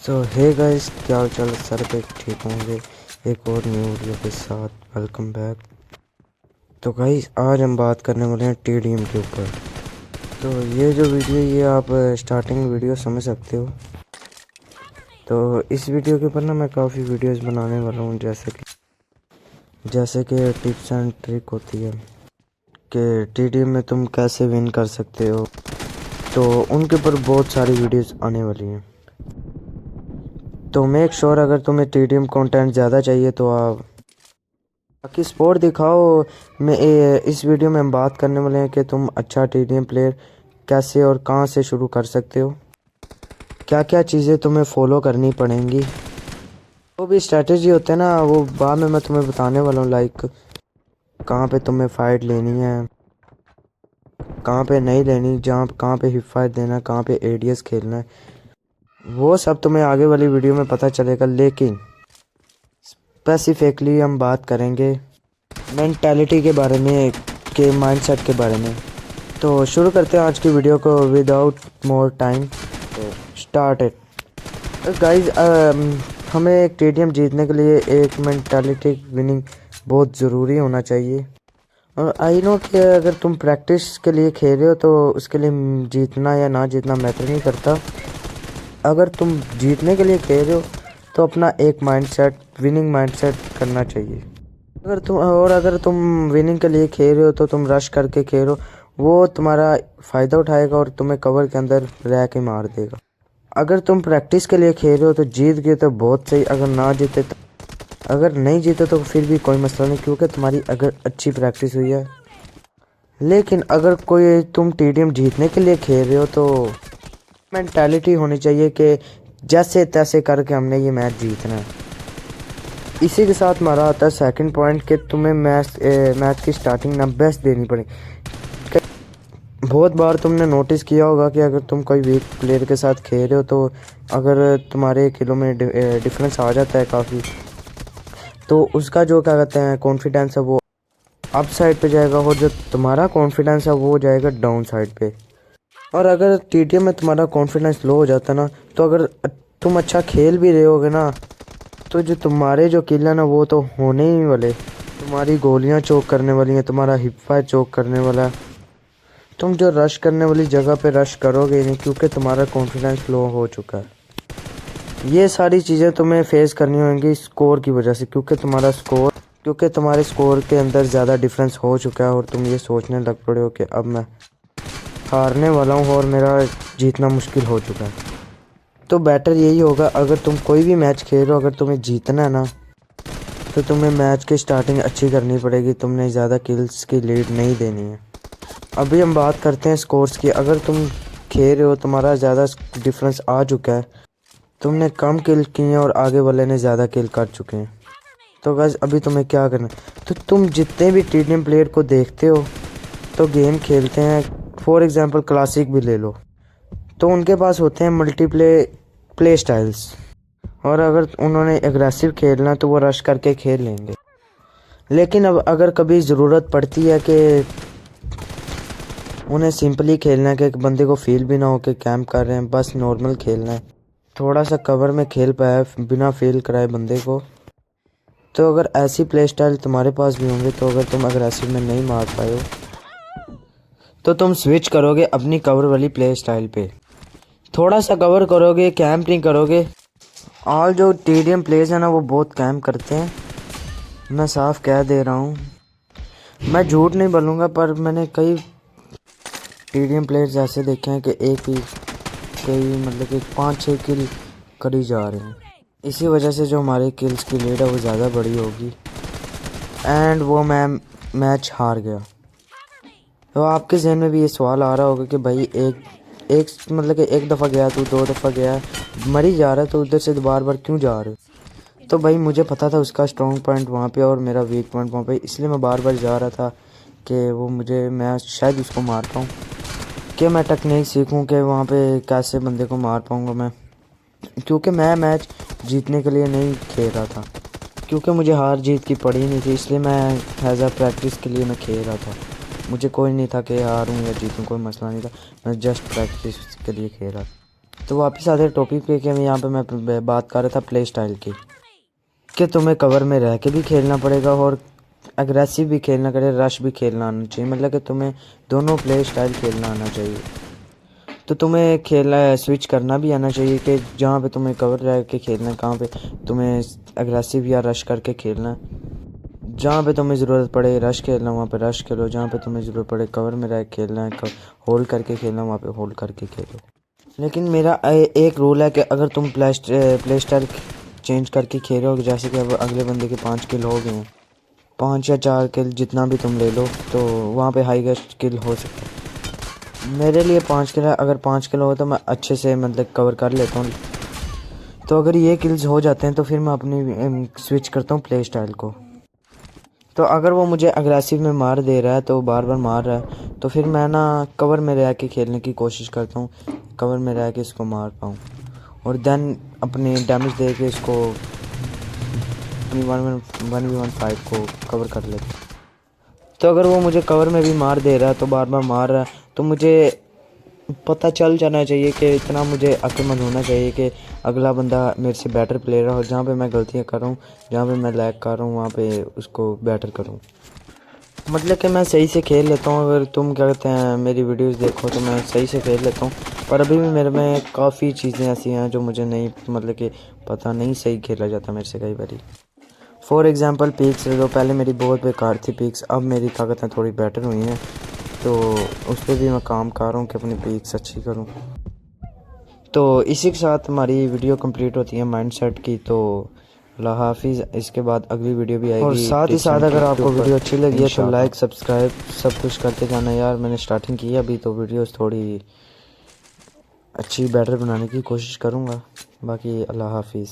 सो hey guys, क्या हाल चाल है? सर पे ठीक होंगे एक और न्यू वीडियो के साथ। Welcome back. तो गाइस, आज हम बात करने वाले हैं टीडीएम के ऊपर। तो ये जो वीडियो, ये आप स्टार्टिंग वीडियो समझ सकते हो। तो इस वीडियो के ऊपर ना मैं काफ़ी वीडियोस बनाने वाला हूँ, जैसे कि टिप्स एंड ट्रिक होती है कि टीडीएम में तुम कैसे विन कर सकते हो। तो उनके ऊपर बहुत सारी वीडियोस आने वाली हैं। तो मेक श्योर अगर तुम्हें टीडीएम कंटेंट ज़्यादा चाहिए तो आप बाकी स्पोर्ट दिखाओ। इस वीडियो में हम बात करने वाले हैं कि तुम अच्छा टीडीएम प्लेयर कैसे और कहां से शुरू कर सकते हो, क्या क्या चीज़ें तुम्हें फॉलो करनी पड़ेंगी। वो भी स्ट्रेटजी होते हैं ना, वो बाद में मैं तुम्हें बताने वाला हूँ। लाइक कहाँ पे तुम्हें फ़ाइट लेनी है, कहाँ पे नहीं लेनी, कहाँ पे हिप फाइट देना है, कहाँ पे एडीएस खेलना है, वो सब तुम्हें आगे वाली वीडियो में पता चलेगा। लेकिन स्पेसिफिकली हम बात करेंगे मेंटालिटी के बारे में, के माइंडसेट के बारे में। तो शुरू करते हैं आज की वीडियो को विदाउट मोर टाइम। तो स्टार्ट इट गाइस। हमें एक टीडीएम जीतने के लिए एक मेंटालिटी विनिंग बहुत ज़रूरी होना चाहिए। और आई नो कि अगर तुम प्रैक्टिस के लिए खेल रहे हो तो उसके लिए जीतना या ना जीतना मैटर नहीं करता। अगर तुम जीतने के लिए खेल रहे हो तो अपना एक माइंडसेट, विनिंग माइंडसेट करना चाहिए। अगर तुम विनिंग के लिए खेल रहे हो तो तुम रश करके खेल रहे हो, वो तुम्हारा फ़ायदा उठाएगा और तुम्हें कवर के अंदर रह के मार देगा। अगर तुम प्रैक्टिस के लिए खेल रहे हो तो जीत गए तो बहुत सही, अगर नहीं जीते तो फिर भी कोई मसला नहीं, क्योंकि तुम्हारी अगर अच्छी प्रैक्टिस हुई है। लेकिन अगर कोई तुम टीडीएम जीतने के लिए खेल रहे हो तो मेंटालिटी होनी चाहिए कि जैसे तैसे करके हमने ये मैच जीतना है। इसी के साथ हमारा आता है सेकंड पॉइंट कि तुम्हें मैच की स्टार्टिंग ना बेस्ट देनी पड़ेगी। बहुत बार तुमने नोटिस किया होगा कि अगर तुम कोई वीक प्लेयर के साथ खेल रहे हो तो अगर तुम्हारे किलो में डिफरेंस आ जाता है काफ़ी, तो उसका जो क्या कहते हैं कॉन्फिडेंस है वो अप साइड पे जाएगा, और जो तुम्हारा कॉन्फिडेंस है वो जाएगा डाउन साइड पे। और अगर टीडीएम में तुम्हारा कॉन्फिडेंस लो हो जाता ना, तो अगर तुम अच्छा खेल भी रहे होगे ना, तो जो तुम्हारे जो किल है ना वो तो होने ही वाले। तुम्हारी गोलियां चोक करने वाली हैं, तुम्हारा हिप फायर चोक करने वाला है। तुम जो रश करने वाली जगह पे रश करोगे ही नहीं, क्योंकि तुम्हारा कॉन्फिडेंस लो हो चुका है। ये सारी चीज़ें तुम्हें फेस करनी होंगी स्कोर की वजह से, क्योंकि तुम्हारे स्कोर के अंदर ज़्यादा डिफरेंस हो चुका है और तुम ये सोचने लग पड़े हो कि अब मैं हारने वाला हूँ और मेरा जीतना मुश्किल हो चुका है। तो बेटर यही होगा, अगर तुम कोई भी मैच खेल रहे हो, अगर तुम्हें जीतना है ना, तो तुम्हें मैच की स्टार्टिंग अच्छी करनी पड़ेगी। तुमने ज़्यादा किल्स की लीड नहीं देनी है। अभी हम बात करते हैं स्कोर्स की। अगर तुम खेल रहे हो, तुम्हारा ज़्यादा डिफरेंस आ चुका है, तुमने कम किल किए हैं और आगे वाले ने ज़्यादा किल कर चुके हैं, तो गाइस अभी तुम्हें क्या करना है, तो तुम जितने भी टीडीएम प्लेयर को देखते हो तो गेम खेलते हैं, फॉर एग्जांपल क्लासिक भी ले लो, तो उनके पास होते हैं प्ले स्टाइल्स। और अगर उन्होंने एग्रेसिव खेलना तो वो रश करके खेल लेंगे। लेकिन अब अगर कभी ज़रूरत पड़ती है कि उन्हें सिंपली खेलना है, कि एक बंदे को फील भी ना हो कि कैंप कर रहे हैं, बस नॉर्मल खेलना है, थोड़ा सा कवर में खेल पाए बिना फील कराए बंदे को, तो अगर ऐसी प्ले स्टाइल तुम्हारे पास भी होंगे, तो अगर तुम अग्रेसिव में नहीं मार पाए हो तो तुम स्विच करोगे अपनी कवर वाली प्ले स्टाइल पे। थोड़ा सा कवर करोगे, कैंप नहीं करोगे। ऑल जो टीडीएम प्लेयर्स हैं ना, वो बहुत कैंप करते हैं, मैं साफ कह दे रहा हूँ। मैं झूठ नहीं बोलूँगा, पर मैंने कई टीडीएम प्लेयर्स ऐसे देखे हैं कि मतलब कि 5-6 किल करी जा रहे हैं। इसी वजह से जो हमारे किल्स की लीड है वो ज़्यादा बड़ी होगी एंड वो मैच हार गया। तो आपके जहन में भी ये सवाल आ रहा होगा कि भाई मतलब कि एक दफ़ा गया तू, 2 दफ़ा गया, मर ही जा रहा है, तो उधर से बार बार क्यों जा रहे हो। तो भाई मुझे पता था उसका स्ट्रॉन्ग पॉइंट वहाँ पे और मेरा वीक पॉइंट वहाँ पे, इसलिए मैं बार बार जा रहा था कि मैं शायद उसको मार पाऊँ, कि मैं टेक्निक सीखूँ कि वहाँ पे कैसे बंदे को मार पाऊँगा मैं। क्योंकि मैं मैच जीतने के लिए नहीं खेल रहा था, क्योंकि मुझे हार जीत की पड़ी नहीं थी, इसलिए मैं एज अ प्रैक्टिस के लिए मैं खेल रहा था। मुझे कोई नहीं था कि हारूँ या जीतूँ, कोई मसला नहीं था, मैं जस्ट प्रैक्टिस के लिए खेल रहा था। तो वापस आते टॉपिक पे कि यहाँ पे मैं बात कर रहा था प्ले स्टाइल की, कि तुम्हें कवर में रह के भी खेलना पड़ेगा और एग्रेसिव भी खेलना करे, रश भी खेलना आना चाहिए, मतलब कि तुम्हें दोनों प्ले स्टाइल खेलना आना चाहिए। तो तुम्हें खेलना स्विच करना भी आना चाहिए कि जहाँ पे तुम्हें कवर रह के खेलना है, कहाँ पे तुम्हें एग्रेसिव या रश करके खेलना है। जहाँ पे तुम्हें ज़रूरत पड़े रश खेलना वहाँ पे रश खेलो, जहाँ पे तुम्हें ज़रूरत पड़े कवर में रह के खेलना है, होल्ड करके खेलना वहाँ पे होल्ड करके खेलो। लेकिन मेरा एक रूल है कि अगर तुम प्ले स्टाइल चेंज करके खेल रहे हो, जैसे कि अब अगले बंदे के 5 किल हो गए हैं, 5 या 4 किल जितना भी तुम ले लो, तो वहाँ पे हाईएस्ट किल हो सकता है। मेरे लिए 5 किल है, अगर 5 किल हो तो मैं अच्छे से मतलब कवर कर लेता हूँ। तो अगर ये किल्स हो जाते हैं तो फिर मैं अपनी स्विच करता हूँ प्ले स्टाइल को। तो अगर वो मुझे अग्रेसिव में मार दे रहा है, तो बार बार मार रहा है, तो फिर मैं ना कवर में रह के खेलने की कोशिश करता हूँ, कवर में रह के इसको मार पाऊँ और देन अपनी डैमेज दे के इसको अपनी 1v1 फाइट को कवर कर लेता हूँ। तो अगर वो मुझे कवर में भी मार दे रहा है, तो बार बार मार रहा है, तो मुझे पता चल जाना चाहिए कि इतना मुझे अक्लमंद होना चाहिए कि अगला बंदा मेरे से बेटर प्लेयर है और जहाँ पे मैं गलतियाँ कर रहा हूँ, जहाँ पे मैं लैग कर रहा हूँ, वहाँ पे उसको बेटर करूँ। मतलब कि मैं सही से खेल लेता हूँ। अगर तुम क्या कहते हैं मेरी वीडियोस देखो तो मैं सही से खेल लेता हूँ, पर अभी भी मेरे में काफ़ी चीज़ें ऐसी हैं जो मुझे नहीं, मतलब कि पता नहीं सही खेला जाता मेरे से कई बारी। फॉर एग्ज़ाम्पल पिक्स जो पहले मेरी बहुत बेकार थी पिक्स, अब मेरी ताकतें थोड़ी बेटर हुई हैं, तो उस पर भी मैं काम कर रहा हूँ कि अपनी पिक्स अच्छी करूँ। तो इसी के साथ हमारी वीडियो कंप्लीट होती है माइंडसेट की। तो अल्लाह हाफिज़। इसके बाद अगली वीडियो भी आएगी। और साथ ही साथ अगर आपको वीडियो अच्छी लगी है तो लाइक सब्सक्राइब सब कुछ करते जाना यार। मैंने स्टार्टिंग की है अभी, तो वीडियोस थोड़ी अच्छी बेटर बनाने की कोशिश करूँगा। बाकी अल्लाह हाफिज़।